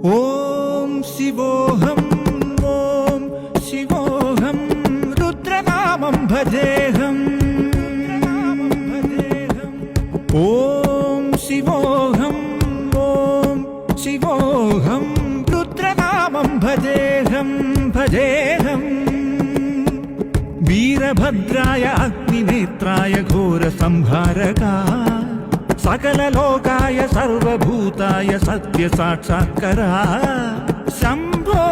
ഓം ശിവോഹം ഓം ശിവോഹം രുദ്രനാമം ഭജേഹം ഓം ശിവോഹം രുദ്രനാമം ഭജേഹം ഭജേഹം വീരഭദ്രായ അഗ്നിനേത്രായ ഘോരസംഹാരക സകലലോകായ സർവഭൂതായ സത്യസാക്ഷാത്കര ശംഭോ